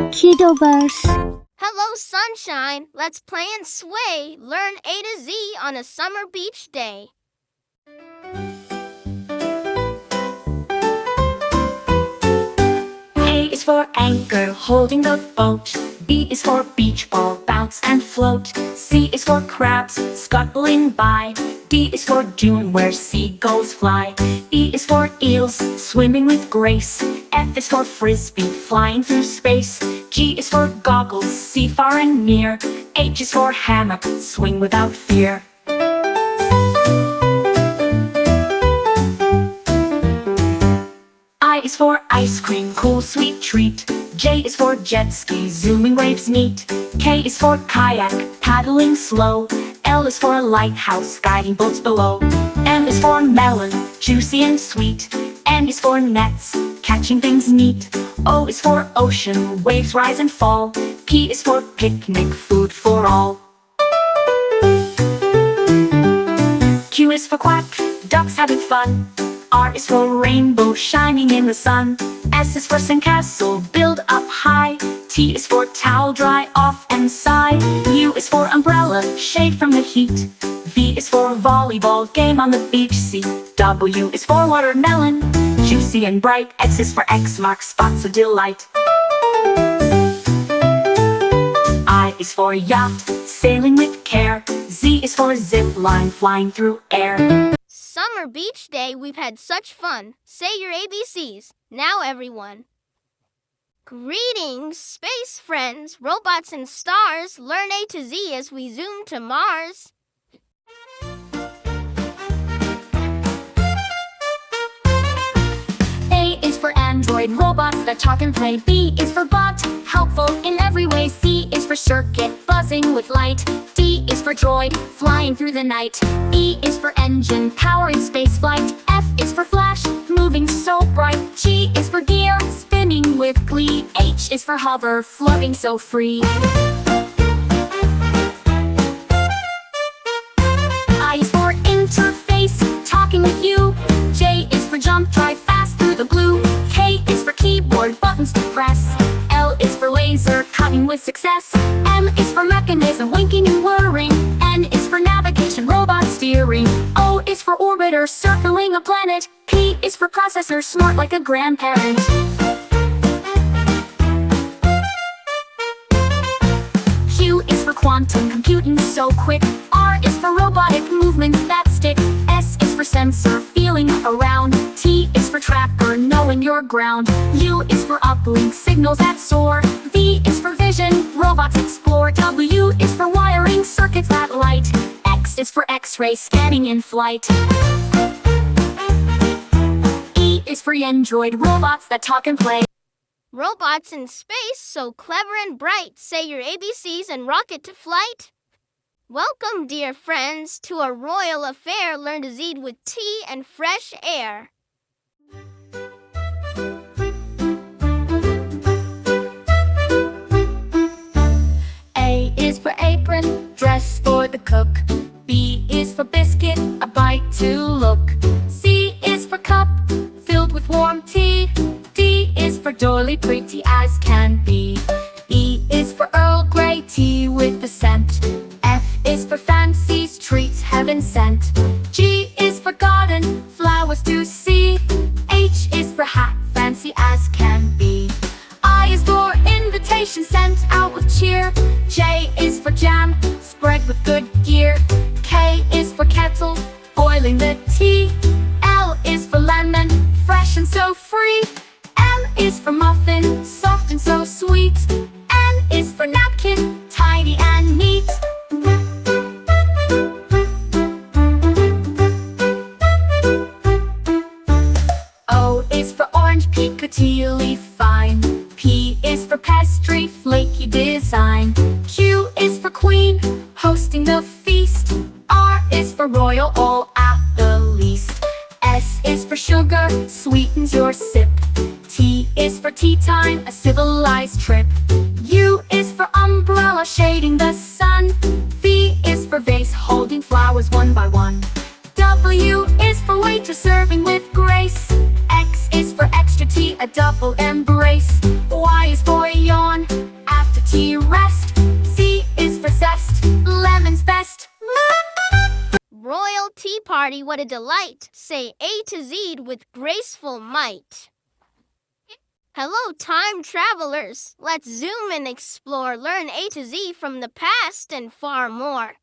Kiddoverse. Hello, sunshine. Let's play and sway. Learn A to Z on a summer beach day. A is for anchor, holding the boat. B is for beach ball, bounce and float. C is for crabs, scuttling by. D is for dune, where seagulls fly. E is for eels, swimming with grace. F is for frisbee, flying through space. G is for goggles, see far and near. H is for hammock, swing without fear. I is for ice cream, cool sweet treat. J is for jet ski, zooming waves neat. K is for kayak, paddling slow. L is for lighthouse, guiding boats below. M is for melon, juicy and sweet. N is for nets, catching things neat. O is for ocean, waves rise and fall. P is for picnic, food for all. Q is for quack, ducks having fun. R is for rainbow, shining in the sun. S is for sandcastle, build up high. T is for towel, dry off and sigh. U is for umbrella, shade from the heat. V is for volleyball, game on the beach. C, W is for watermelon, juicy and bright. X is for X marks spots of delight. I is for yacht, sailing with care. Z is for zip line, flying through air. Summer beach day, we've had such fun. Say your ABCs. Now everyone. Greetings, space friends, robots and stars. Learn A to Z as we zoom to Mars. A is for android, robots that talk and play. B is for bot, helpful in every way. C is for circuit, buzzing with light. D is for droid, flying through the night. E is for engine, powering space flight. F is for flash, moving so bright. G is for gear, spinning with glee. H is for hover, floating so free. I is for interface, talking with you. J is for jump, drive fast through the blue. K is for keyboard, buttons to press. L is for laser, cutting with success. M is for mechanism, winking and whirring. N is for navigation, robot steering. O is for orbiter, circling a planet. P is for processor, smart like a grandparent. Q is for quantum computing so quick. R is for robotic movements that stick. S is for sensor, feeling around. T is for tracker, knowing your ground. U is for uplink, signals that soar. V is for vision, robots explore. W is for wiring, circuits that light. X is for X-ray, scanning in flight. E is for android, robots that talk and play. Robots in space, so clever and bright. Say your ABCs and rocket to flight. Welcome, dear friends, to a royal affair. Learn to Z with tea and fresh air. A is for apron, dress for the cook. B is for biscuit, a bite to look. C is for cup, filled with warm tea. D is for doily, pretty as can be. E is for Earl Grey tea with the scent. F is for fancies, treats heaven sent. G is for garden, flowers to see. H is for hat, fancy as can be. I is for invitation, sent out with cheer. J is for jam, spread with good gear. K is for kettle, boiling the tea. L is for lemon, fresh and so free. M is for muffin, soft and so sweet. N is for napkin, tidy and neat. O is for orange, piccatily fine. P is for pastry, flaky design. Q is for queen, hosting the feast. R is for royal, all at the least. S is for sugar, sweetens your sip. T is for tea time, a civilized trip. U is for umbrella, shading the sun. V is for vase, holding flowers one by one. W is for wait, extra serving with grace. X is for extra tea, a double embrace. Y is for yawn, after tea rest. Z is for zest, lemon's best. Royal tea party, what a delight! Say A to Z with graceful might. Hello, time travelers! Let's zoom and explore, learn A to Z from the past and far more.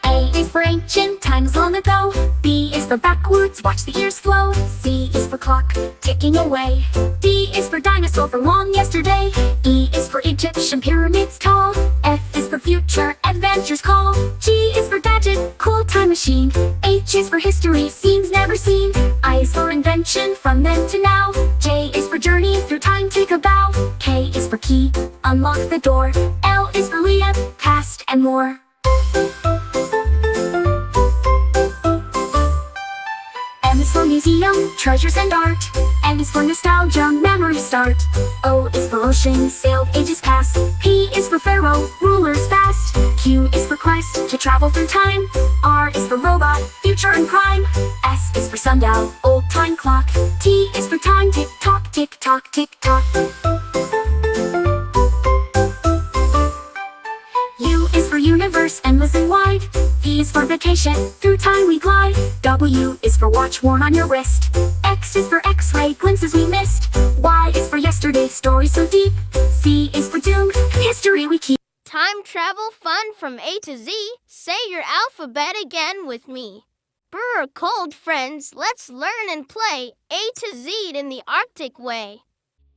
A is for ancient, times long ago. B is for backwards, watch the years flow. C is for clock, ticking away. D is for dinosaur, for long yesterday. E is for Egyptian pyramids tall. F is for future, adventures call. G is for gadget, cool time machine. H is for history, scenes never seen. I is for invention, from then to now. J is for journey, through time take a bow. K is for key, unlock the door. L is for Leah, past and more. M is for museum, treasures and art. N is for nostalgia, memory start. O is for ocean, sailed ages past. P is for pharaoh, rulers fast. Q is for Christ, to travel through time. R is for robot, future and crime. S is for sundial, old time clock. T is for time, tick tock, tick tock, tick tock. U is for universe, endless and wide. V is for vacation, through time we glide. W is for watch worn on your wrist. X is for X-ray, glimpses we missed. Y is for yesterday, story so deep. Z is for doom, history we keep. Time travel fun from A to Z. Say your alphabet again with me. Brr, cold friends, let's learn and play A to Z in the Arctic way.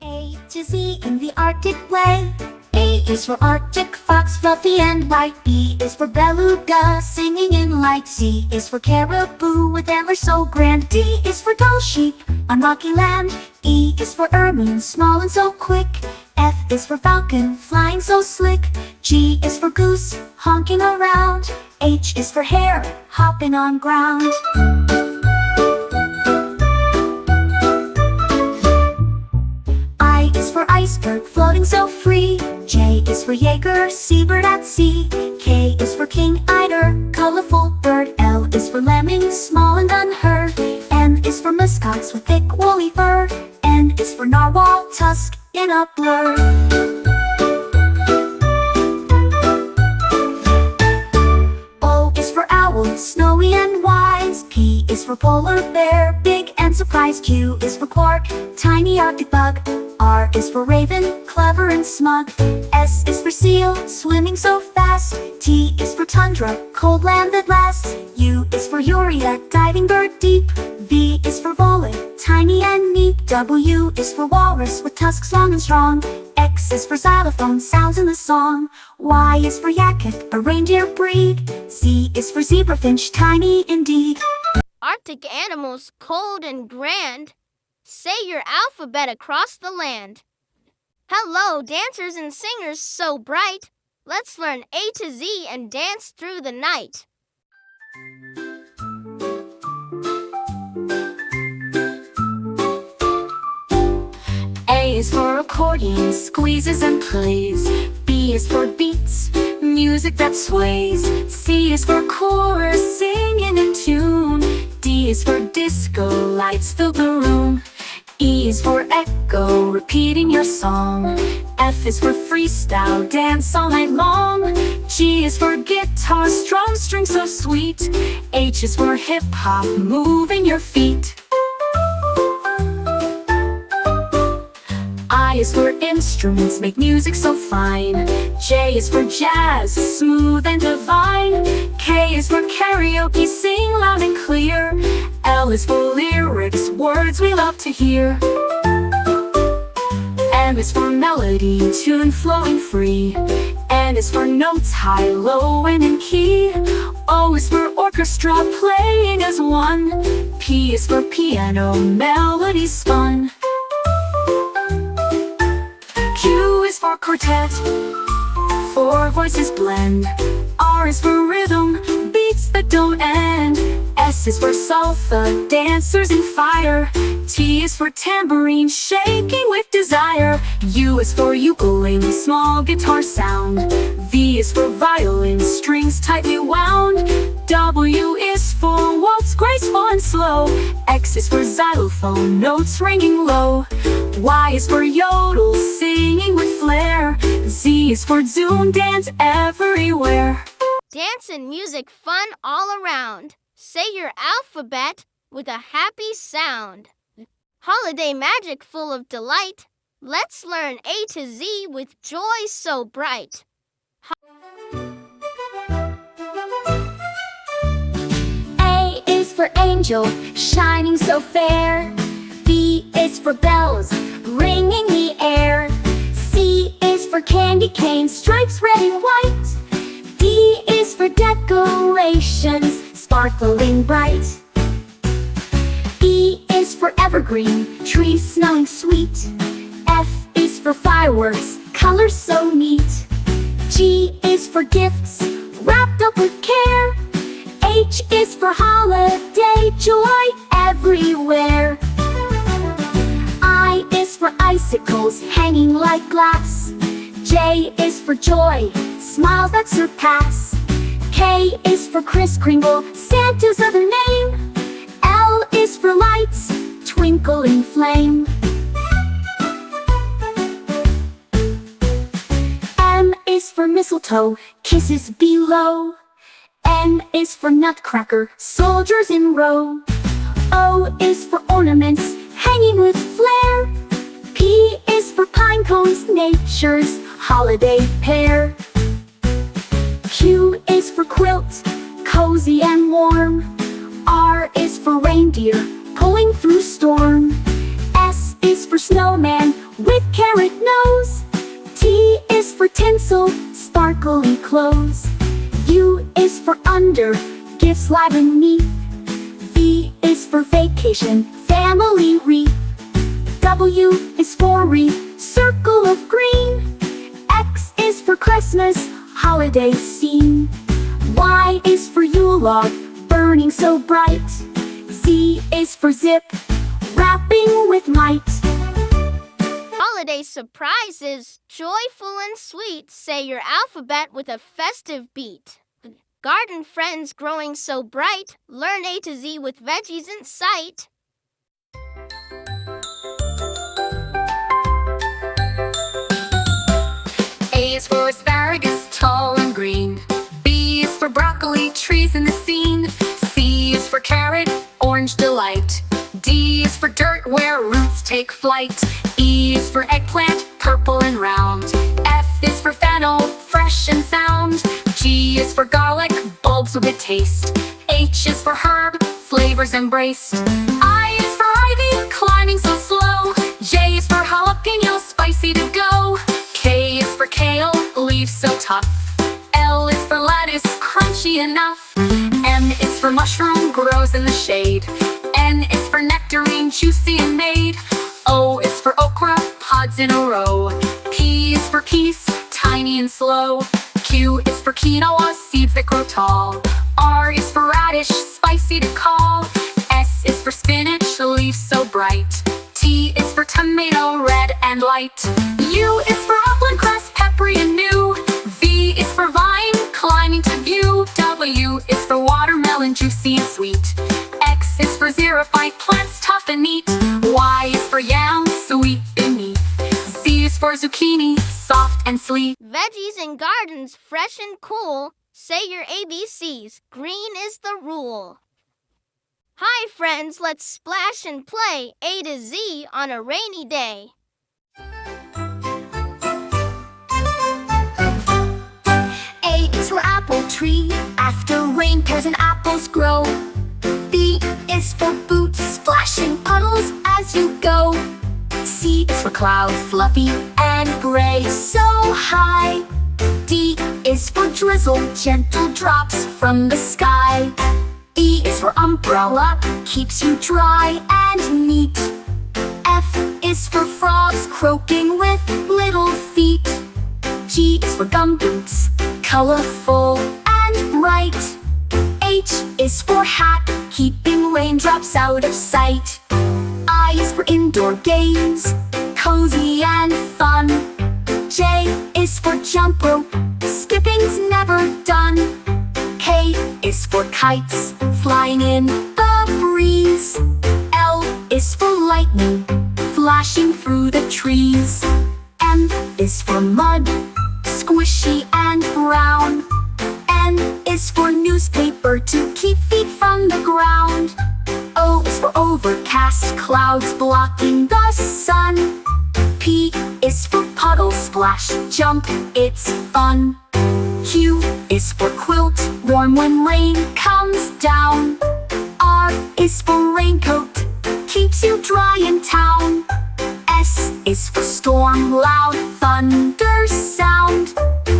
A to Z in the Arctic way. A is for Arctic fox, fluffy and white. B is for beluga, singing in light. C is for caribou, with antlers so grand. D is for dull sheep, on rocky land. E is for ermine, small and so quick. F is for falcon, flying so slick. G is for goose, honking around. H is for hare, hopping on ground. I is for iceberg, floating so free. J is for Jaeger, seabird at sea. K is for king eider, colorful bird. L is for lemming, small and unheard. M is for muskox with thick woolly fur. N is for narwhal, tusk in a blur. O is for owl, snowy and wise. P is for polar bear, big and surprised. Q is for quark, tiny arctic bug. R is for raven, clever and smug. S is for seal, swimming so fast. T is for tundra, cold land that lasts. U is for urea, diving bird deep. V is for volet, tiny and neat. W is for walrus, with tusks long and strong. X is for xylophone, sounds in the song. Y is for yakut, a reindeer breed. Z is for zebrafinch, tiny indeed. Arctic animals, cold and grand. Say your alphabet across the land. Hello, dancers and singers so bright. Let's learn A to Z and dance through the night. A is for accordion, squeezes and plays. B is for beats, music that sways. C is for chorus, singing in tune. D is for disco, lights fill the room. E is for echo, repeating your song. F is for freestyle, dance all night long. G is for guitar, strum strings so sweet. H is for hip-hop, moving your feet. I is for instruments, make music so fine. J is for jazz, smooth and divine. K is for karaoke, sing loud and clear. L is for lyrics, words we love to hear. M is for melody, tune flowing free. N is for notes high, low and in key. O is for orchestra, playing as one. P is for piano, melodies spun. Q is for quartet, four voices blend. R is for rhythm, beats that don't end. S is for salsa, dancers in fire. T is for tambourine, shaking with desire. U is for ukulele, small guitar sound. V is for violin, strings tight tightly wound. W is for waltz, graceful and slow. X is for xylophone, notes ringing low. Y is for yodel, singing with flair. Z is for zoom, dance everywhere. Dance and music fun all around. Say your alphabet with a happy sound. Holiday magic full of delight. Let's learn A to Z with joy so bright. A is for angel, shining so fair. B is for bells, ringing the air. C is for candy cane, stripes red and white. D is for decorations, sparkling bright. E is for evergreen, trees smelling sweet. F is for fireworks, colors so neat. G is for gifts, wrapped up with care. H is for holiday, joy everywhere. I is for icicles, hanging like glass. J is for joy, smiles that surpass. K is for Kris Kringle, Santa's other name. L is for lights, twinkling flame. M is for mistletoe, kisses below. N is for nutcracker, soldiers in row. O is for ornaments, hanging with flair. P is for pine cones, nature's holiday pair. Q is for quilt, cozy and warm. R is for reindeer, pulling through storm. S is for snowman, with carrot nose. T is for tinsel, sparkly clothes. U is for under, gifts live and neat. V is for vacation, family wreath. W is for wreath, circle of green. X is for Christmas, holiday scene. Y is for Yule log, burning so bright. Z is for zip, wrapping with might. Holiday surprises, joyful and sweet. Say your alphabet with a festive beat. Garden friends growing so bright. Learn A to Z with veggies in sight. A is for asparagus, tall and green. B is for broccoli, trees in the scene. C is for carrot, orange delight. D is for dirt, where roots take flight. E is for eggplant, purple and round. F is for fennel, fresh and sound. G is for garlic, bulbs with a taste. H is for herb, flavors embraced. I is for ivy, climbing so slow. J is for jalapeno, spicy to go. K is for kale, leaves so tough. L is for lettuce, crunchy enough. M is for mushroom, grows in the shade. N is for nectarine, juicy and made. O is for okra, pods in a row. P is for peace, tiny and slow. Q is for quinoa, seeds that grow tall. R is for radish, spicy to call. S is for spinach, leaves so bright. T is for tomato, red and light. U is for upland cress, peppery and new. V is for vine, climbing to view. W is for watermelon, juicy and sweet. X is for xerophyte, plants tough and neat. Y is for yam, sweet beneath. Z is for zucchini, soft and sweet. Veggies in gardens, fresh and cool. Say your ABCs, green is the rule. Hi friends, let's splash and play A to Z on a rainy day. A is for apple tree, after rain pears and apples grow. B is for boots, splashing puddles as you go. C is for cloud, fluffy and gray, so high. D is for drizzle, gentle drops from the sky. E is for umbrella, keeps you dry and neat. F is for frogs, croaking with little feet. G is for gumboots, colorful and bright. H is for hat, keeping raindrops out of sight. I is for indoor games, cozy and fun. J is for jump rope, skipping's never done. is for kites, flying in the breeze. L is for lightning, flashing through the trees. M is for mud, squishy and brown. N is for newspaper to keep feet from the ground. O is for overcast clouds blocking the sun. P is for puddle, splash, jump, it's fun. Q is for quilt, warm when rain comes down. R is for raincoat, keeps you dry in town. S is for storm, loud thunder sound.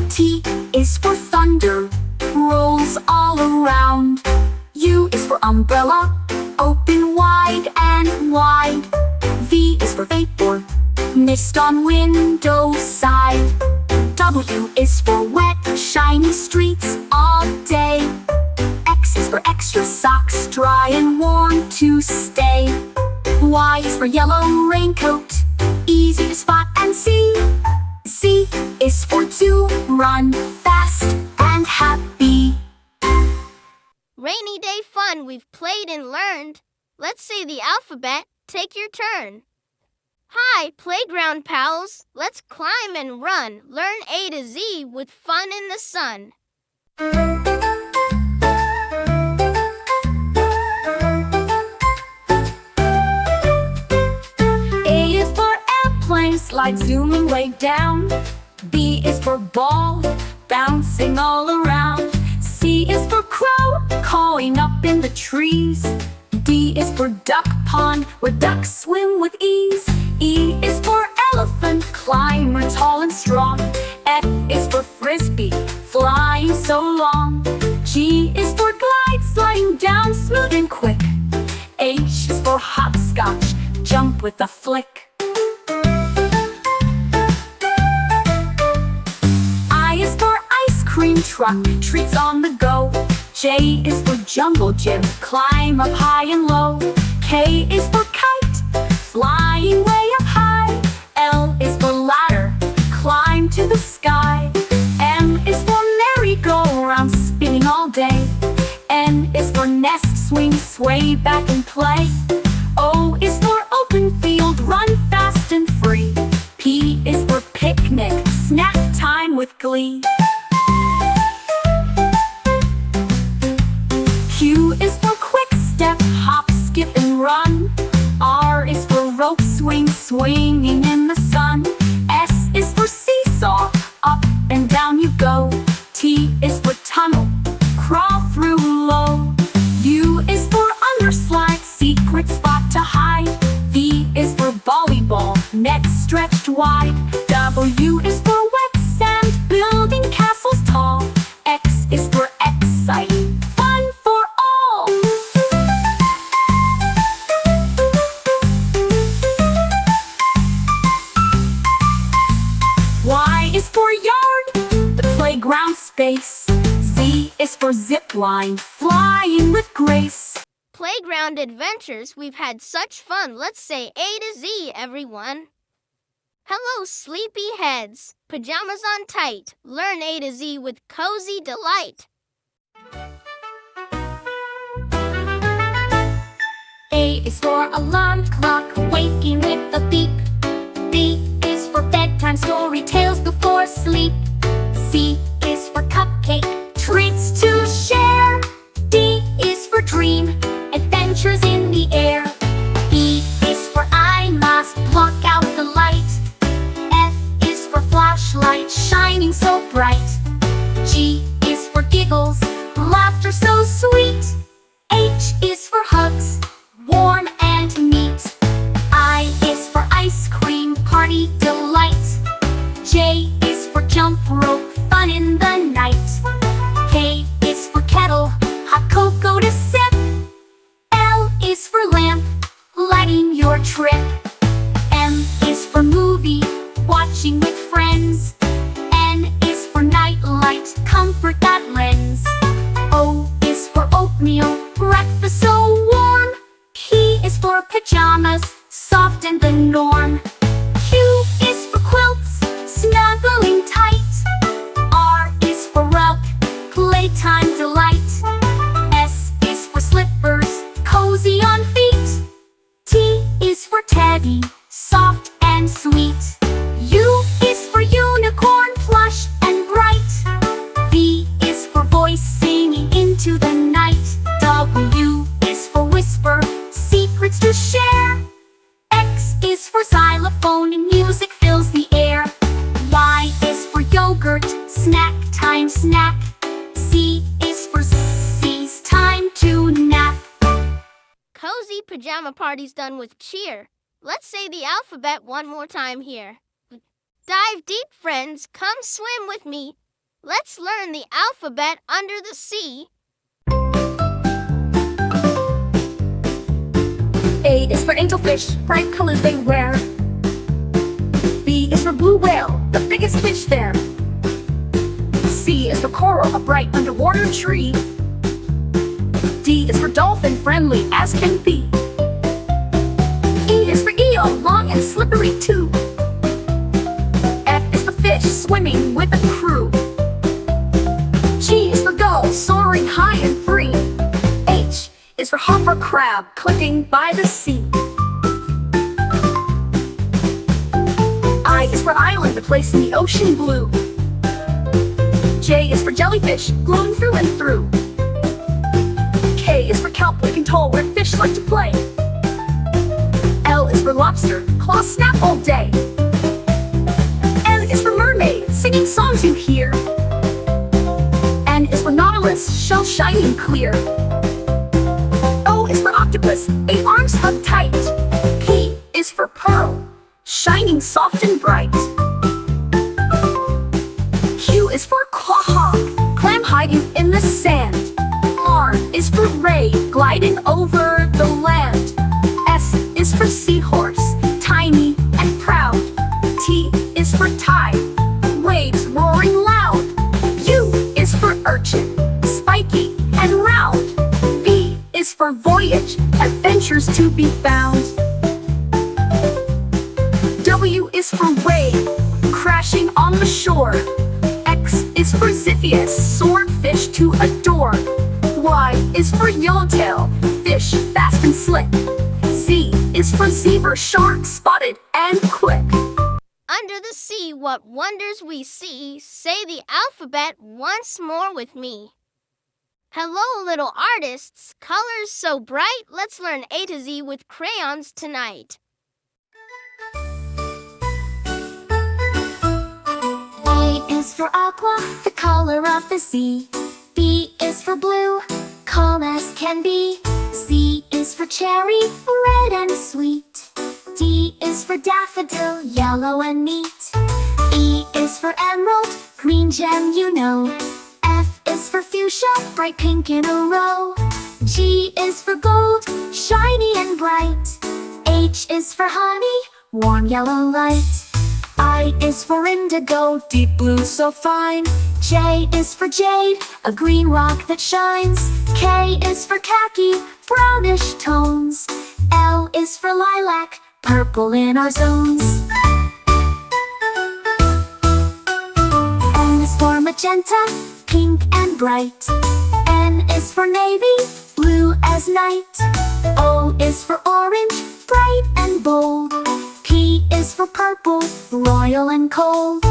T is for thunder, rolls all around. U is for umbrella, open wide and wide. V is for vapor, mist on window side. W is for wet, shiny streets all day. X is for extra socks, dry and warm to stay. Y is for yellow raincoat, easy to spot and see. Z is for to run fast and happy. Rainy day fun, we've played and learned. Let's say the alphabet. Take your turn. Hi, playground pals. Let's climb and run. Learn A to Z with fun in the sun. A is for airplane, slide zooming way down. B is for ball, bouncing all around. C is for crow, cawing up in the trees. D is for duck pond, where ducks swim with ease. E is for elephant, climber tall and strong. F is for frisbee, flying so long. G is for glide, sliding down smooth and quick. H is for hopscotch, jump with a flick. I is for ice cream truck, treats on the go. J is for jungle gym, climb up high and low. K is for kite, flying way up high. L is for ladder, climb to the sky. M is for merry-go-round, spinning all day. N is for nest, swing, sway back and play. O is for open field, run fast and free. P is for picnic, snack time with glee. Q is for quick step, hop, skip and run. R is for rope swing, swinging in the sun. S is for seesaw, up and down you go. T is for tunnel, crawl through low. U is for underslide, secret spot to hide. V is for volleyball, net stretched wide. W is for wet sand, building castles tall. X is for exciting, fun for all. Y is for yard, the playground space. Z is for zip line, flying with grace. Playground adventures, we've had such fun. Let's say A to Z, everyone. Hello, sleepy heads. Pajamas on tight. Learn A to Z with cozy delight. A is for alarm clock, waking with a beep. B is for bedtime story, tales before sleep. C is for cupcake, treats to share. D is for dream, adventures in the air. E is for eye mask, block out the light. F is for flashlight, shining so bright. G is for giggles, laughter so sweet. H is for hugs, warm and neat. I is for ice cream, party delight. J is for jump rope, fun in the night. K is for kettle, hot cocoa to sip. L is for lamp, lighting your trip. M is for movie, watching with friends. N is for night light, comfort that lends. O is for oatmeal, breakfast so warm. P is for pajamas, soft and the norm. Q is for quilts, snuggling tight. R is for rug, playtime delight. pajama party's done with cheer. Let's say the alphabet one more time here. Dive deep, friends. Come swim with me. Let's learn the alphabet under the sea. A is for angelfish, bright colors they wear. B is for blue whale, the biggest fish there. C is for coral, a bright underwater tree. D is for dolphin, friendly as can be. E is for eel, long and slippery too. F is for fish, swimming with a crew. G is for gull, soaring high and free. H is for hopper crab, clicking by the sea. I is for island, a place in the ocean blue. J is for jellyfish, glowing through and through. K is for kelp, looking tall where fish like to play. L is for lobster, claws snap all day. M is for mermaid, singing songs you hear. N is for nautilus, shell shining clear. O is for octopus, 8 arms hug tight. P is for pearl, shining soft and bright. Q is for quahog, clam hiding in the sand. R is for ray, gliding over the land. S is for seahorse, tiny and proud. T is for tide, waves roaring loud. U is for urchin, spiky and round. V is for voyage, adventures to be found. W is for wave, crashing on the shore. X is for Ziphius, swordfish to adore. Y is for yellowtail, fish fast and slick. Z is for zebra, shark spotted and quick. Under the sea, what wonders we see. Say the alphabet once more with me. Hello, little artists. Colors so bright. Let's learn A to Z with crayons tonight. A is for aqua, the color of the sea. B is for blue, calm as can be. C is for cherry, red and sweet. D is for daffodil, yellow and neat. E is for emerald, green gem you know. F is for fuchsia, bright pink in a row. G is for gold, shiny and bright. H is for honey, warm yellow light. I is for indigo, deep blue so fine. J is for jade, a green rock that shines. K is for khaki, brownish tones. L is for lilac, purple in our zones. M is for magenta, pink and bright. N is for navy, blue as night. O is for orange, bright and bold. P is for purple, royal and cold.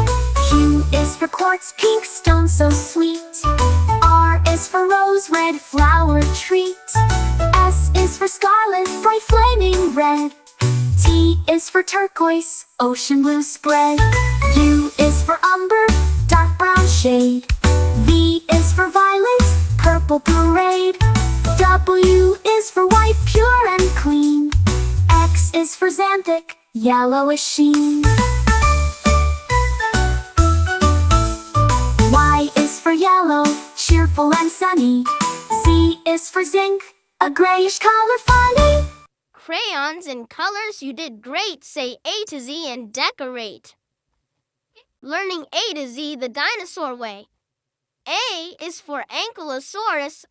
Q is for quartz, pink stone so sweet. R is for rose, red flower treat. S is for scarlet, bright flaming red. T is for turquoise, ocean blue spread. U is for umber, dark brown shade. V is for violet, purple parade. W is for white, pure and clean. X is for xanthic, yellowish sheen. Y is for yellow, cheerful and sunny. Z is for zinc, a grayish color funny. Crayons and colors, you did great. Say A to Z and decorate. Learning A to Z the dinosaur way. A is for ankylosaurus.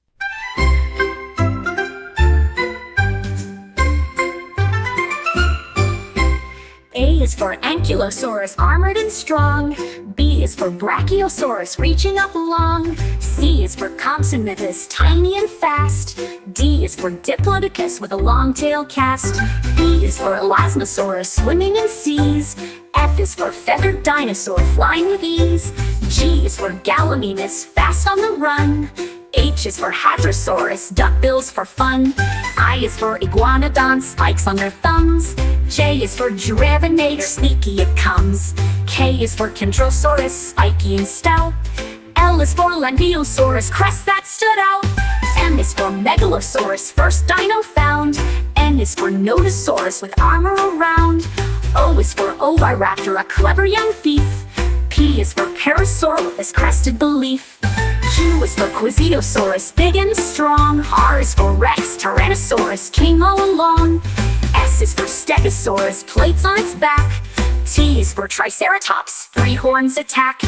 A is for ankylosaurus, armored and strong. B is for brachiosaurus, reaching up long. C is for compsognathus, tiny and fast. D is for diplodocus, with a long tail cast. E is for elasmosaurus, swimming in seas. F is for feathered dinosaur, flying with ease. G is for gallimimus, fast on the run. H is for hadrosaurus, duckbills for fun. I is for iguanodon, spikes on their thumbs. J is for giraffe, sneaky it comes. K is for chondrosaurus, spiky and stout. L is for Langiosaurus, crest that stood out. M is for megalosaurus, first dino found. N N is for notosaurus with armor around. O is for oviraptor, a clever young thief. P is for parasaur with his crested belief. Q is for quizitosaurus, big and strong. R is for rex, tyrannosaurus, king all along. S is for stegosaurus, plates on its back. T is for triceratops, 3 horns attack.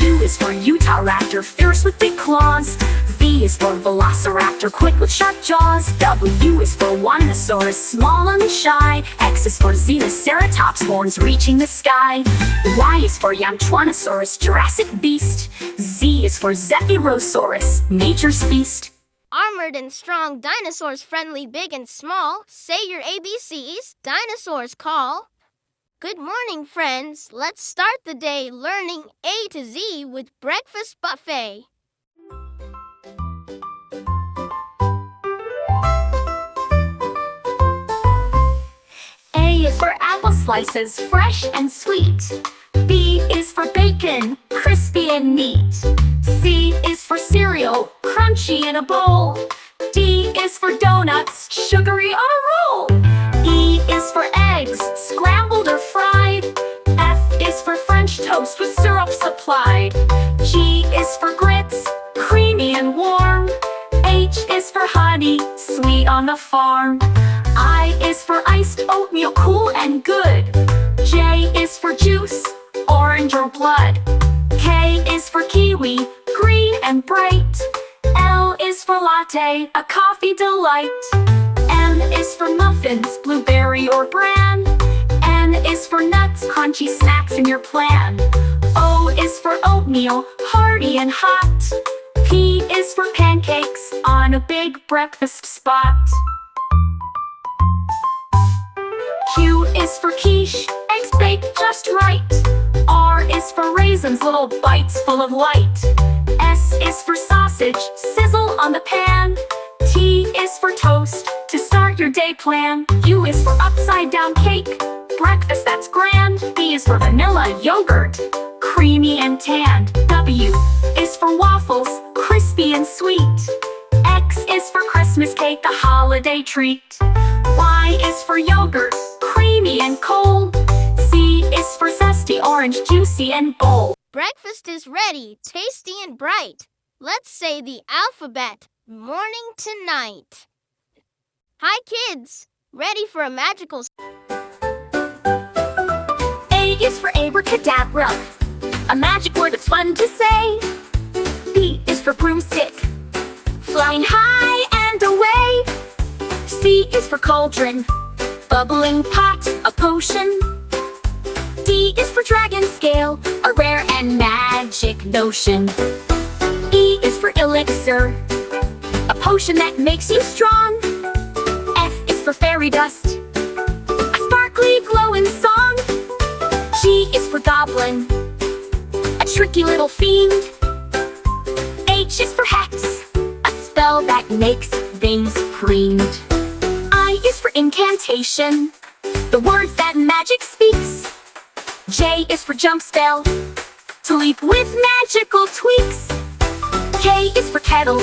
U is for Utahraptor, fierce with big claws. V is for velociraptor, quick with sharp jaws. W is for Winosaurus, small and shy. X is for Xenoceratops, horns reaching the sky. Y is for Yamchuanosaurus, Jurassic beast. Z is for Zephyrosaurus, nature's feast. Armored and strong dinosaurs, friendly, big and small. Say your ABCs, dinosaurs call. Good morning, friends. Let's start the day learning A to Z with Breakfast Buffet. A is for apple slices, fresh and sweet. B is for bacon, crispy and neat. C is for cereal, crunchy in a bowl. D is for donuts, sugary on a roll. E is for eggs, scrambled or fried. F is for French toast with syrup supplied. G is for grits, creamy and warm. H is for honey, sweet on the farm. I is for iced oatmeal, cool and good. J is for juice, orange or blood. K is for kiwi, green and bright. L is for latte, a coffee delight. M is for muffins, blueberry or bran. N is for nuts, crunchy snacks in your plan. O is for oatmeal, hearty and hot. P is for pancakes, on a big breakfast spot. Q is for quiche, eggs baked just right. R is for raisins, little bites full of light. S is for sausage, sizzle on the pan. T is for toast, to start your day plan. U is for upside down cake, breakfast that's grand. V is for vanilla yogurt, creamy and tanned. W is for waffles, crispy and sweet. X is for Christmas cake, a holiday treat. Y is for yogurt, creamy and cold. Z is for zesty orange, juicy and bold. Breakfast is ready, tasty and bright. Let's say the alphabet, morning to night. Hi kids, ready for a magical... A is for abracadabra, a magic word that's fun to say. B is for broomstick, flying high and away. C is for cauldron, bubbling pot, a potion. D is for dragon scale, a rare and magic notion. E is for elixir, a potion that makes you strong. F is for fairy dust, a sparkly glowing song. G is for goblin, a tricky little fiend. H is for hex, a spell that makes things creamed. I is for incantation, the words that magic speaks. J is for jump spell, to leap with magical tweaks. K is for kettle,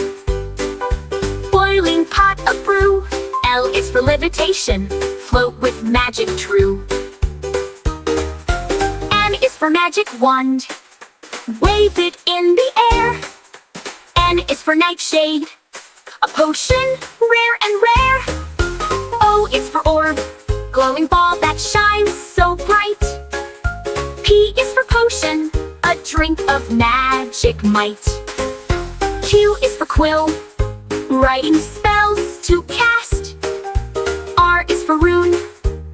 boiling pot of brew. L is for levitation, float with magic true. M is for magic wand, wave it in the air. N is for nightshade, a potion rare and rare. O is for orb, glowing ball that shines so bright. P is for potion, a drink of magic might. Q is for quill, writing spells to cast. R is for rune,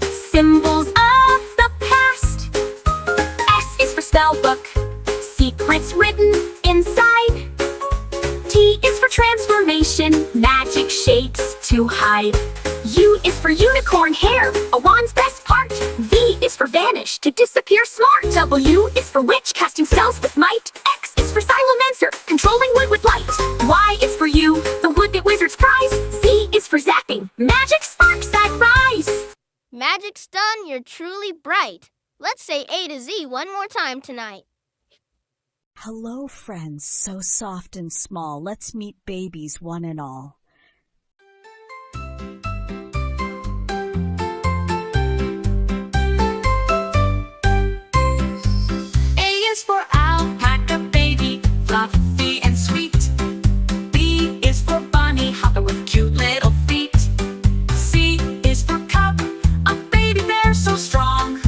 symbols of the past. S is for spellbook, secrets written inside. T is for transformation, magic shapes to hide. U is for unicorn hair, a wand's best part. V is for vanish, to disappear smart. W is for witch, casting spells with might. X is for silencer, controlling wood with light. Y is for you, the wood that wizards prize. Z is for zapping, magic sparks that rise. Magic's done, you're truly bright. Let's say A to Z one more time tonight. Hello, friends, so soft and small. Let's meet babies one and all. is for alpaca baby, fluffy and sweet. B is for bunny, hopping with cute little feet. C is for cup, a baby bear so strong.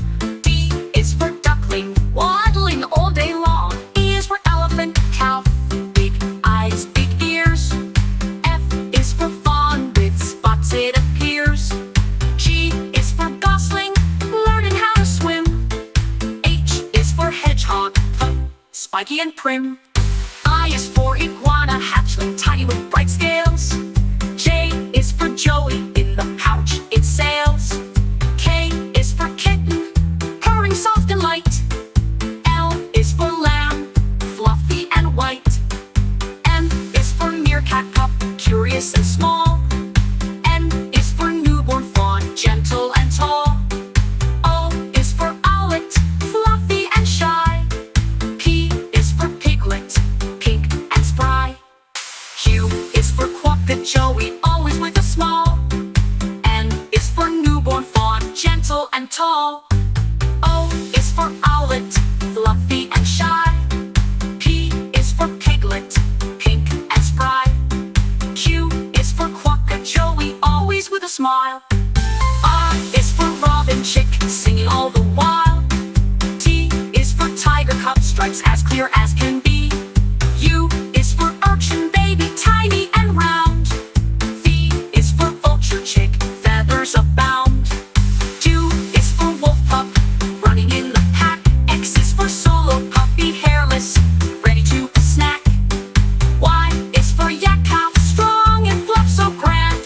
D is for duckling, waddling all day long. E is for elephant, cow, big eyes, big ears. F is for fawn, with spots it appears. G is for gosling, learning how to swim. H is for hedgehog, spiky and prim. I is for iguana, hatchling, tiny with bright scales. J is for Joey, in the pouch it sails. K is for kitten, purring soft and light. L is for lamb, fluffy and white. M is for meerkat pup, curious and small. N is for newborn fawn, gentle and tall. O is for owlet, fluffy and shy. P is for piglet, pink and spry. Q is for quokka Joey, always with a smile. N is for newborn fawn, gentle and tall. O is for owlet, fluffy and shy. P is for piglet, pink and spry. Q is for quokka Joey, always with a smile. R is for robin chick, singing all the while. T is for tiger cub, stripes as clear as can be. U is for urchin baby, tiny and round. V is for vulture chick, feathers abound. U is for wolf pup, running in the pack. X is for solo puppy, hairless, ready to snack. Y is for yak calf, strong and fluff so grand.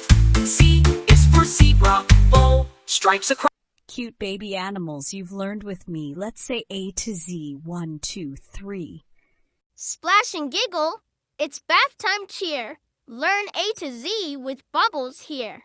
Z is for zebra, bold, stripes across. Cute baby animals you've learned with me. Let's say A to Z. 1, 2, 3. Splash and giggle, it's bath time cheer. Learn A to Z with Bubbles here.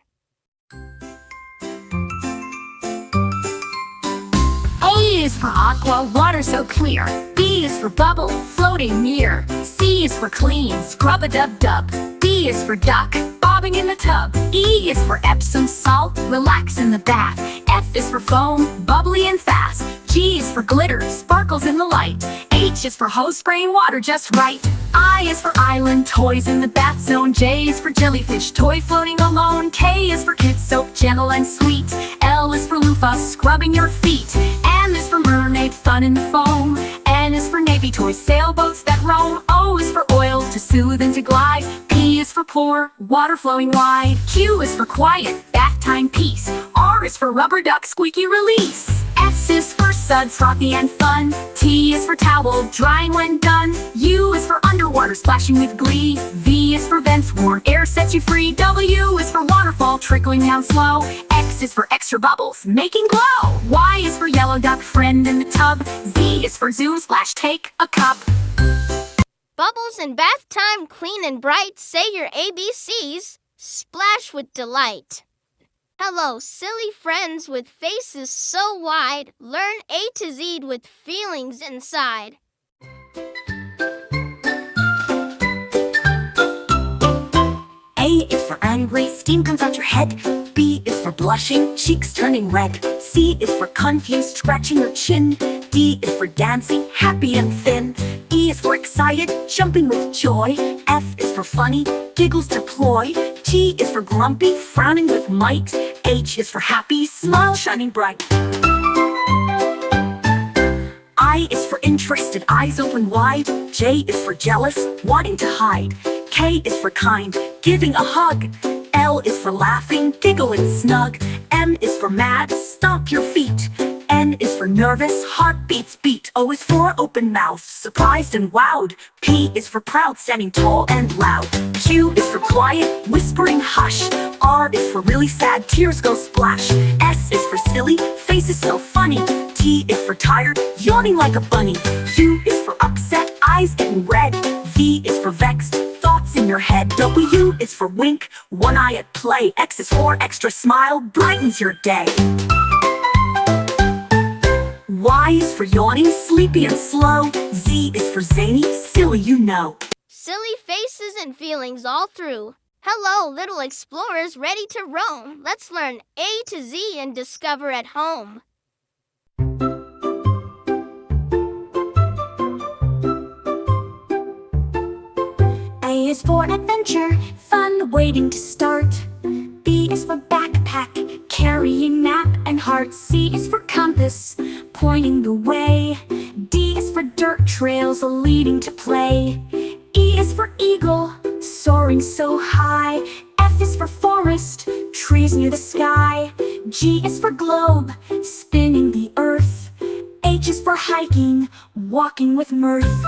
A is for aqua, water so clear. B is for bubble, floating near. C is for clean, scrub-a-dub-dub. D is for duck, bobbing in the tub. E is for Epsom salt, relax in the bath. F is for foam, bubbly and fast. G is for glitter, sparkles in the light. H is for hose, spraying water just right. I is for island, toys in the bath zone. J is for jellyfish, toy floating alone. K is for kid soap, gentle and sweet. L is for loofah, scrubbing your feet. M is for mermaid, fun in the foam. N is for navy toys, sailboats that roam. O is for oil, to soothe and to glide. P is for pour, water flowing wide. Q is for quiet, bath time peace. R is for rubber duck, squeaky release. S is for suds, frothy and fun. T is for towel, drying when done. U is for underwater, splashing with glee. V is for vents, warm air sets you free. W is for waterfall, trickling down slow. X is for extra bubbles, making glow. Y is for yellow duck, friend in the tub. Z is for zoom, splash, take a cup. Bubbles in bath time, clean and bright. Say your ABCs, splash with delight. Hello, silly friends with faces so wide. Learn A to Z with feelings inside. A is for angry, steam comes out your head. B is for blushing, cheeks turning red. C is for confused, scratching your chin. D is for dancing, happy and thin. E is for excited, jumping with joy. F is for funny, giggles to ploy. G is for grumpy, frowning with might. H is for happy, smile shining bright. I is for interested, eyes open wide. J is for jealous, wanting to hide. K is for kind, giving a hug. L is for laughing, giggle and snug. M is for mad, stomp your feet. N is for nervous, heartbeats beat. O is for open mouth, surprised and wowed. P is for proud, standing tall and loud. Q is for quiet, whispering hush. R is for really sad, tears go splash. S is for silly, faces so funny. T is for tired, yawning like a bunny. U is for upset, eyes getting red. V is for vexed, thoughts in your head. W is for wink, one eye at play. X is for extra smile, brightens your day. Y is for yawning, sleepy and slow. Z is for zany, silly you know. Silly faces and feelings all through. Hello, little explorers ready to roam. Let's learn A to Z and discover at home. is for adventure, fun waiting to start. B is for backpack, carrying map and heart. C is for compass, pointing the way. D is for dirt trails leading to play. E is for eagle, soaring so high. F is for forest, trees near the sky. G is for globe, spinning the earth. H is for hiking, walking with mirth.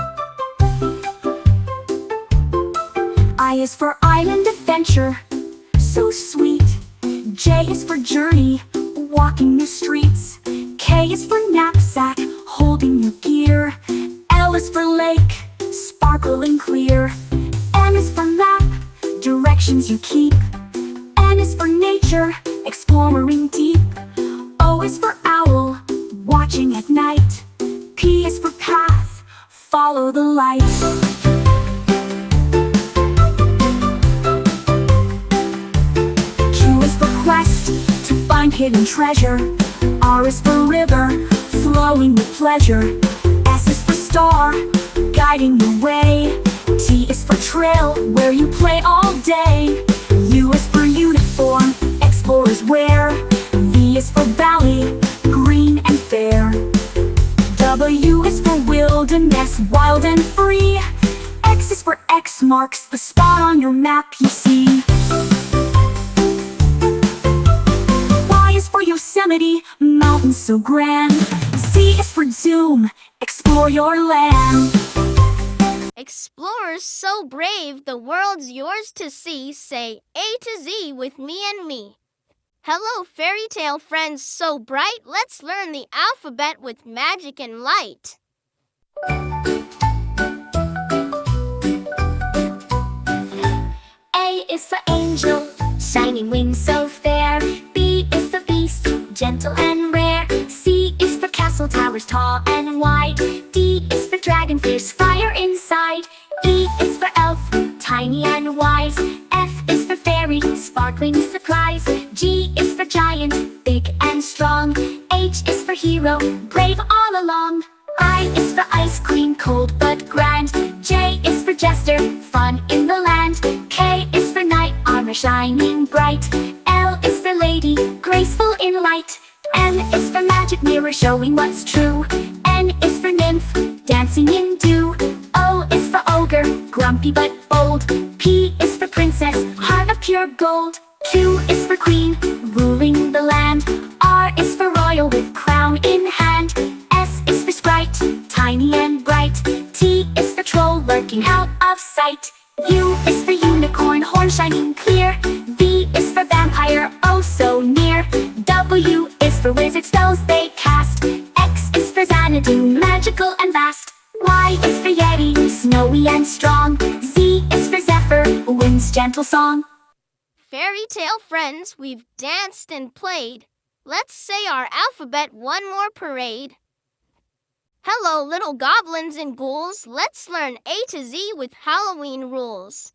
I is for island adventure, so sweet. J is for journey, walking new streets. K is for knapsack, holding your gear. L is for lake, sparkling clear. M is for map, directions you keep. N is for nature, exploring deep. O is for owl, watching at night. P is for path, follow the light. Q is for quest, to find hidden treasure. R is for river, flowing with pleasure. S is for star, guiding the way. T is for trail, where you play all day. U is for uniform, explorers wear. V is for valley, green and fair. W is for wilderness, wild and free. X is for X marks the spot on your map you see. Y is for Yosemite, mountains so grand. Z is for zoom, explore your land. Explorers so brave, the world's yours to see. Say A to Z with me and me. Hello fairy tale friends so bright, let's learn the alphabet with magic and light. A is for angel, shining wings so fair. B is for beast, gentle and rare. C is for castle towers tall and wide. D is for dragon, fierce fire inside. E is for elf, tiny and wise. F is for fairy, sparkling surprise. G is for giant, big and strong. H is for hero, brave all along. I is for ice queen, cold but grand. J is for jester, fun in the land. K is for knight, armor shining bright. L is for lady, graceful in light. M is for magic mirror, showing what's true. N is for nymph, dancing in dew. O is for ogre, grumpy but bold. P is for princess, heart of pure gold. Q is for queen, ruling the land. R is for royal with crown in hand. S is for sprite, tiny and bright. T is for troll, lurking out of sight. U is for unicorn, horn shining clear. V is for vampire, oh so near. W is for wizard, spells they cast. X is for Xanadu, magical and vast. Y is for yeti, snowy and strong. Z is for zephyr, wind's gentle song. Fairy tale friends, we've danced and played. Let's say our alphabet one more parade. Hello little goblins and ghouls, let's learn A to Z with Halloween rules.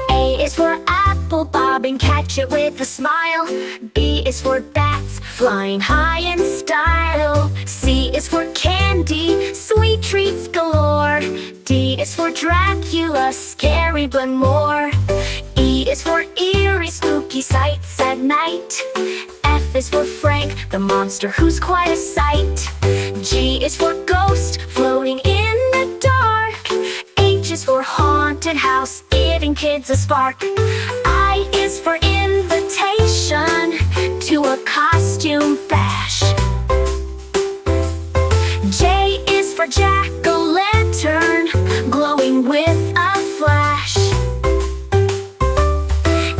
A is for apple, bob and catch it with a smile. B is for bats, flying high in style. C is for candy, sweet treats galore. D is for Dracula, scary but more. E is for eerie, spooky sights at night. F is for Frank, the monster who's quite a sight. G is for ghost, floating in the dark. H is for haunted house, giving kids a spark. I is for invitation to a costume bash. J is for jack-o'-lantern, glowing with a flash.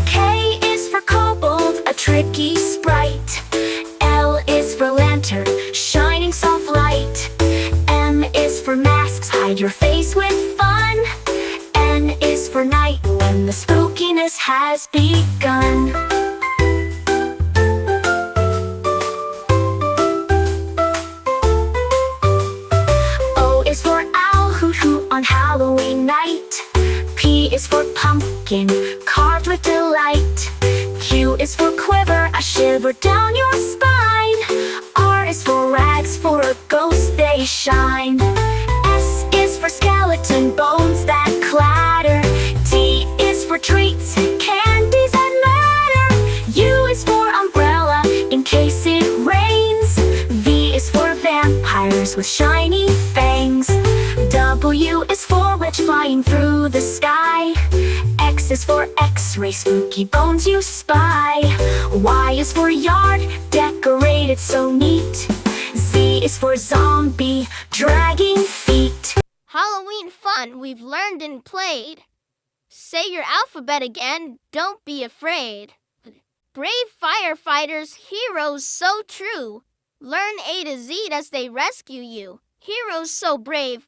K is for kobold, a tricky sprite. L is for lantern, shining soft light. M is for masks, hide your face with fun. N is for night, when the spookiness has begun. O is for owl, hoot hoot on Halloween night. P is for pumpkin, carved with delight. Q is for quiver, a shiver down your spine. R ghosts they shine. S is for skeleton bones that clatter. T is for treats, candies that matter. U is for umbrella in case it rains. V is for vampires with shiny fangs. W is for witch flying through the sky. X is for X-ray, spooky bones you spy. Y is for yard, decorated so neat. Z is for zombie, dragging feet. Halloween fun we've learned and played. Say your alphabet again, don't be afraid. Brave firefighters, heroes so true. Learn A to Z as they rescue you. Heroes so brave.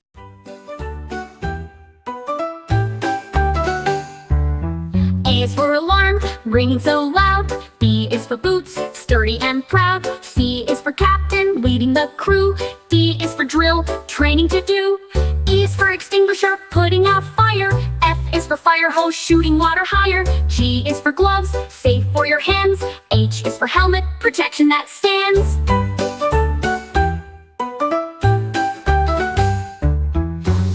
A is for alarm, ringing so loud. B is for boots, sturdy and proud. C is for captain, leading the crew. D is for drill, training to do. E is for extinguisher, putting out fire. F is for fire hose, shooting water higher. G is for gloves, safe for your hands. H is for helmet, protection that stands.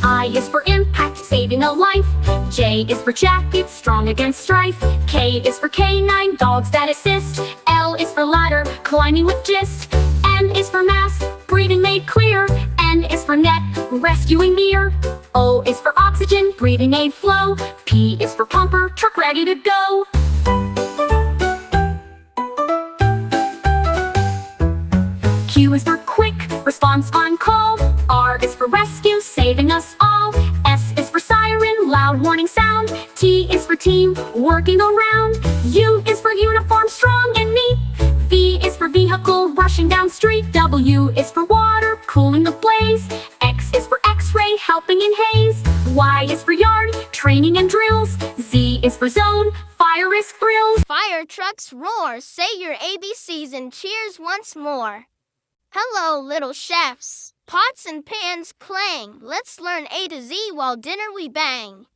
I is for impact, saving a life. J is for jacket, strong against strife. K is for canine, dogs that assist. L is for ladder, climbing with gist. N is for mask, breathing made clear. N is for net, rescuing near. O is for oxygen, breathing aid flow. P is for pumper, truck ready to go. Q is for quick, response on call. R is for rescue, saving us all. S is for siren, loud warning sound. T is for team, working around. U is for uniform, strong and neat. V is for vehicle, rushing down street. W is for water, cooling the blaze. X is for X-ray, helping in haze. Y is for yard, training and drills. Z is for zone, fire risk thrills. Fire trucks roar, say your ABCs and cheers once more. Hello, little chefs. Pots and pans clang. Let's learn A to Z while dinner we bang.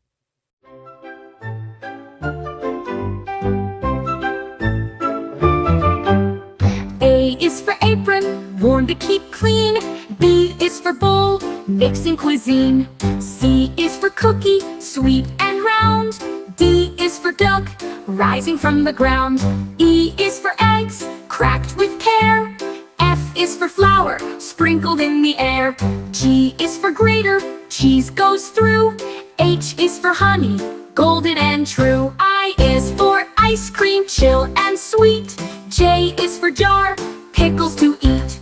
A is for apron, worn to keep clean. B is for bowl, mixing cuisine. C is for cookie, sweet and round. D is for duck, rising from the ground. E is for eggs, cracked with care. F is for flour, sprinkled in the air. G is for grater, cheese goes through. H is for honey, golden and true. I is for ice cream, chill and sweet. J is for jar, pickles to eat.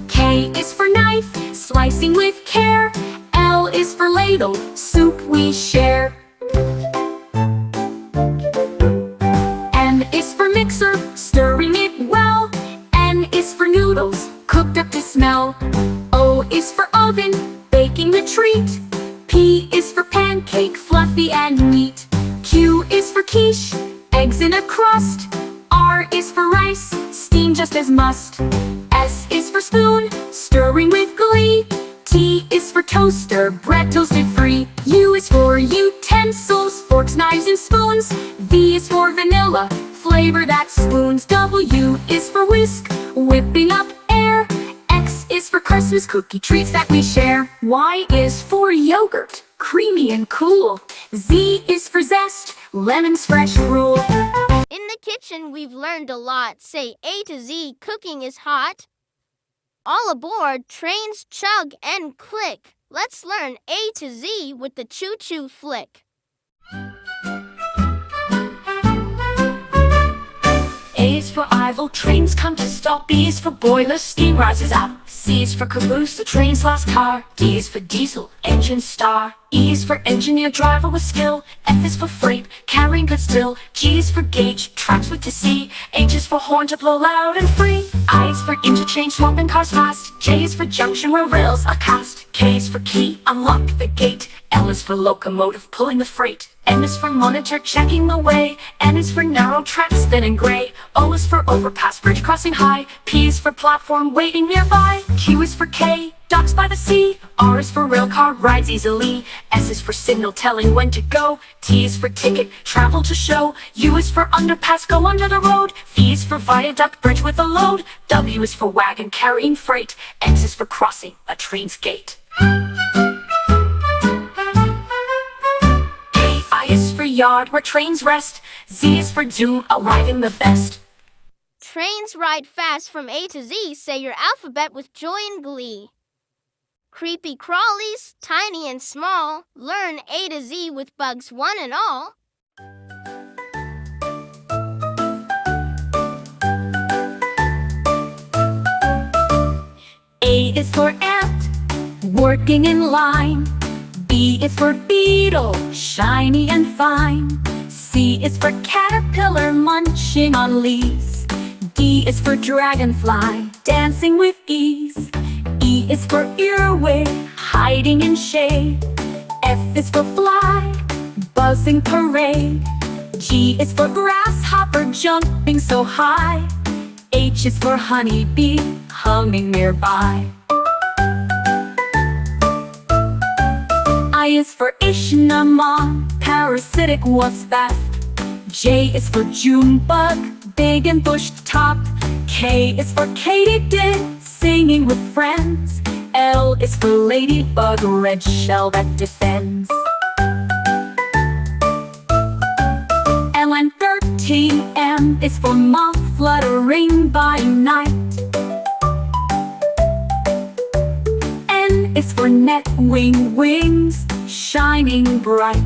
K is for knife, slicing with care. L is for ladle, soup we share. M is for mixer, stirring it well. N is for noodles, cooked up to smell. O is for oven, baking the treat. P is for pancake, fluffy and neat. Q is for quiche, eggs in a crust. R is for rice, steamed just as must. S is for spoon, stirring with glee. T is for toaster, bread toasted free. U is for utensils, forks, knives, and spoons. V is for vanilla, flavor that spoons. W is for whisk, whipping up air. X is for Christmas cookie treats that we share. Y is for yogurt, creamy and cool. Z is for zest, lemons fresh rule. In the kitchen we've learned a lot. Say A to Z, cooking is hot. All aboard, trains chug and click. Let's learn A to Z with the choo-choo flick. A is for Ivel, trains come to stop. B is for boiler, steam rises up. C is for caboose, the train's last car. D is for diesel, engine star. E is for engineer, driver with skill. F is for freight, carrying goods still. G is for gauge, tracks with to see. H is for horn to blow loud and free. I is for interchange, swapping cars fast. J is for junction where rails are cast. K is for key, unlock the gate. L is for locomotive, pulling the freight. N is for monitor, checking the way. N is for narrow tracks, thin and gray. O is for overpass, bridge crossing high. P is for platform, waiting nearby. Q is for K, Docks by the sea. R is for rail car, rides easily. S is for signal, telling when to go. T is for ticket, travel to show. U is for underpass, go under the road. V is for viaduct, bridge with a load. W is for wagon, carrying freight. X is for crossing, a train's gate. I is for yard, where trains rest. Z is for zoo, arriving the best. Trains ride fast from A to Z. Say your alphabet with joy and glee. Creepy crawlies, tiny and small. Learn A to Z with bugs one and all. A is for ant, working in line. B is for beetle, shiny and fine. C is for caterpillar, munching on leaves. D is for dragonfly, dancing with ease. E is for earwig, hiding in shade. F is for fly, buzzing parade. G is for grasshopper, jumping so high. H is for honeybee, humming nearby. I is for ichneumon, parasitic wasp bat. J is for June bug, big and bushed top. K is for katydid, singing with friends. L is for ladybug, red shell that defends. LN13, M is for moth, fluttering by night. N is for net, wings, shining bright.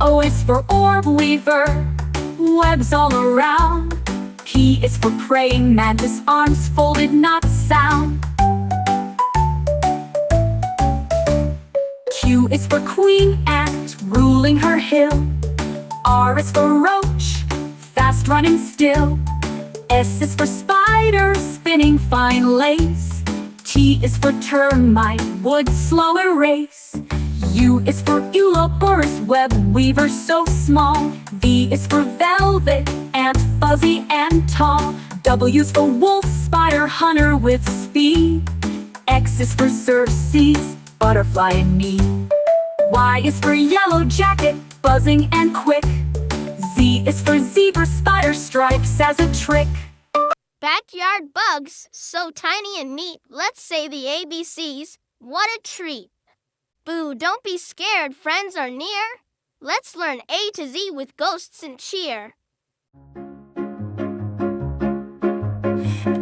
O is for orb weaver, webs all around. P is for praying mantis, arms folded, not sound. Q is for queen ant, ruling her hill. R is for roach, fast running still. S is for spider, spinning fine lace. T is for termite, wood slow erase. U is for Ouroboros, web weaver so small. V is for velvet, ant fuzzy and tall. W is for wolf, spider hunter with speed. X is for Xerxes, butterfly and me. Y is for yellow jacket, buzzing and quick. Z is for zebra, spider stripes as a trick. Backyard bugs, so tiny and neat. Let's say the ABCs. What a treat. Boo, don't be scared, friends are near. Let's learn A to Z with ghosts and cheer.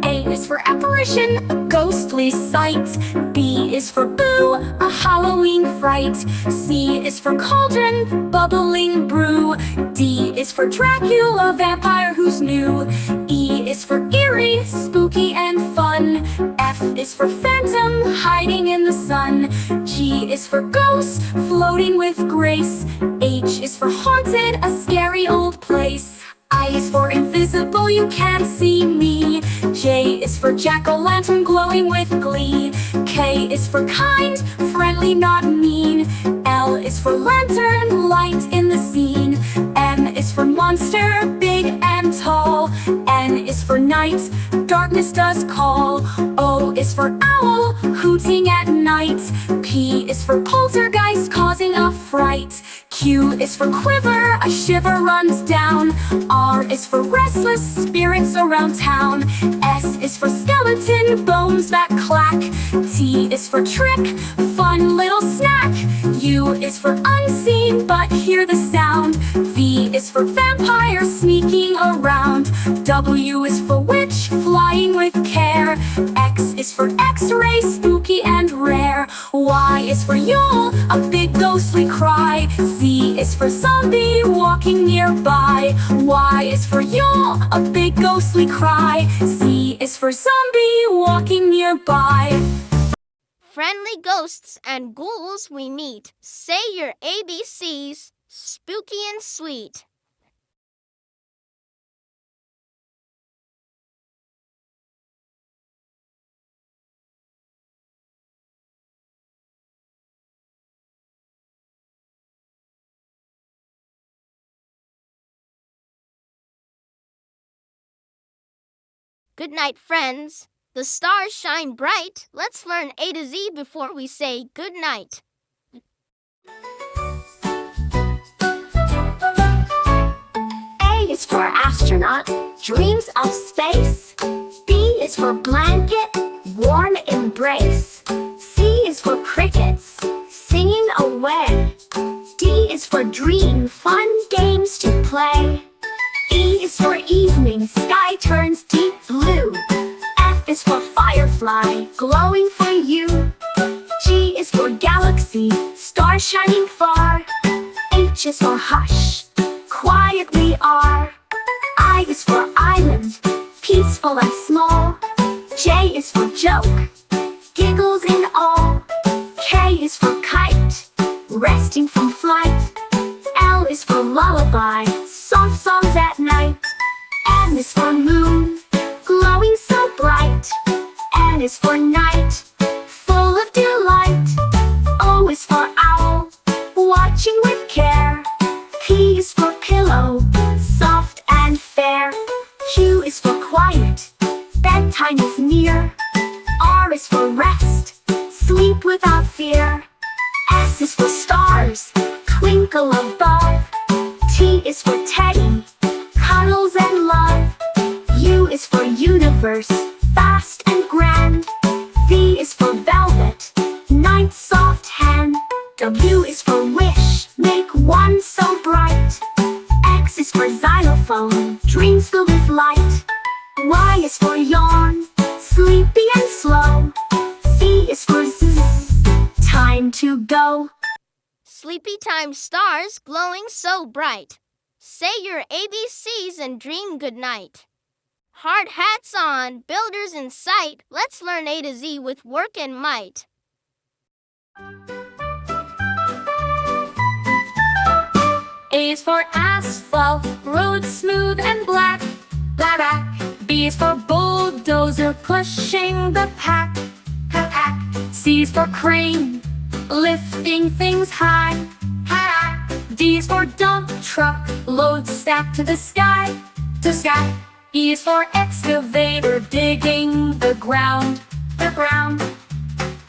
A is for apparition, a ghostly sight. B is for boo, a Halloween fright. C is for cauldron, bubbling brew. D is for Dracula, vampire who's new. E is for eerie, spooky and fun. F is for phantom, hiding in the sun. G is for ghost, floating with grace. H is for haunted, a scary old place. I is for invisible, you can't see me. J is for jack-o'-lantern, glowing with glee. K is for kind, friendly, not mean. L is for lantern, light in the scene. M is for monster, big and tall. N is for night, darkness does call. O is for owl, hooting at night. P is for poltergeist, causing a fright. Q is for quiver, a shiver runs down. R is for restless spirits around town. S is for skeleton, bones that clack. T is for trick, fun little snack. U is for unseen, but hear the sound. V is for vampire, sneaking around. W is for witch, flying with care. X is for x-ray, spooky and rare. Y is for Yule, a big ghostly cry. Z is for zombie, walking nearby. Y is for Yule, a big ghostly cry. Z is for zombie, walking nearby. Friendly ghosts and ghouls we meet. Say your ABCs, spooky and sweet. Good night, friends. The stars shine bright. Let's learn A to Z before we say good night. A is for astronaut, dreams of space. B is for blanket, warm embrace. C is for crickets, singing away. D is for dream, fun games to play. E is for evening, sky turns deep blue. F is for firefly, glowing for you. G is for galaxy, stars shining far. H is for hush, quiet we are. I is for island, peaceful and small. J is for joke, giggles in all. K is for kite, resting from flight. L is for lullaby, soft songs at night. M is for moon, glowing so bright. N is for night, full of delight. O is for owl, watching with care. P is for pillow, soft and fair. Q is for quiet, bedtime is near. R is for rest, sleep without fear. S is for stars, twinkle above. T is for teddy, cuddles and love. U is for universe, vast and grand. V is for velvet, night's soft hand. W is for wish, make one so bright. X is for xylophone, dreams filled with light. Y is for yawn, sleepy and slow. Z is for zzz, time to go. Sleepy time stars glowing so bright. Say your ABCs and dream good night. Hard hats on, builders in sight. Let's learn A to Z with work and might. A is for asphalt, road smooth and black. Black. B is for bulldozer, pushing the pack. C is for crane, lifting things high. D is for dump truck, load stacked to the sky. E is for excavator, digging the ground.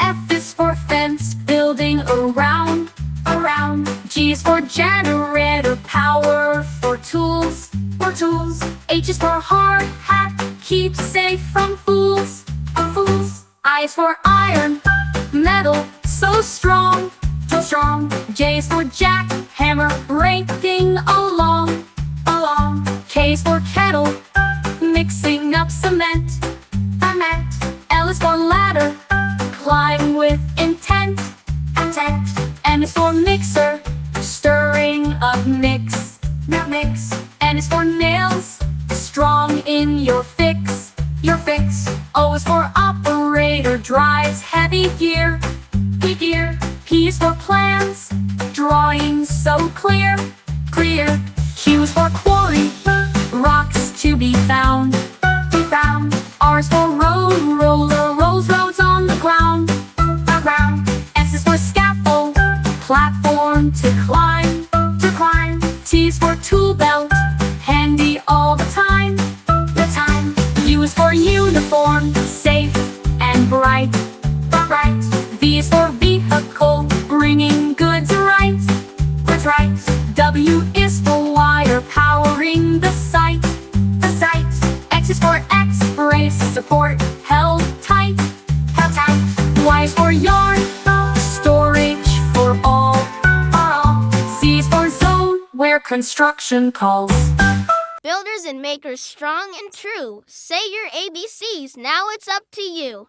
F is for fence, building around. G is for generator, power for tools. H is for hard hat, keep safe from fools. I is for iron, metal, so strong. J is for jack, hammer, breaking along. K is for kettle, mixing up cement. L is for ladder, climb with intent. M is for mixer, stirring up mix. N is for nails, strong in your fix. O is for operator, drives heavy gear. P is for plans, drawing so clear. Q is for quarry, rocks to be found. R is for road, roller rolls roads on the ground. S is for scaffold, platform to climb. T is for tool belt, handy all the time. U is for uniform, safe and bright. V is for vehicle, bringing goods right. W is for wire, powering the site. X is for X-ray, support held tight. Y is for yarn, storage for all. Z is for zone, where construction calls. Builders and makers strong and true. Say your ABCs, now it's up to you.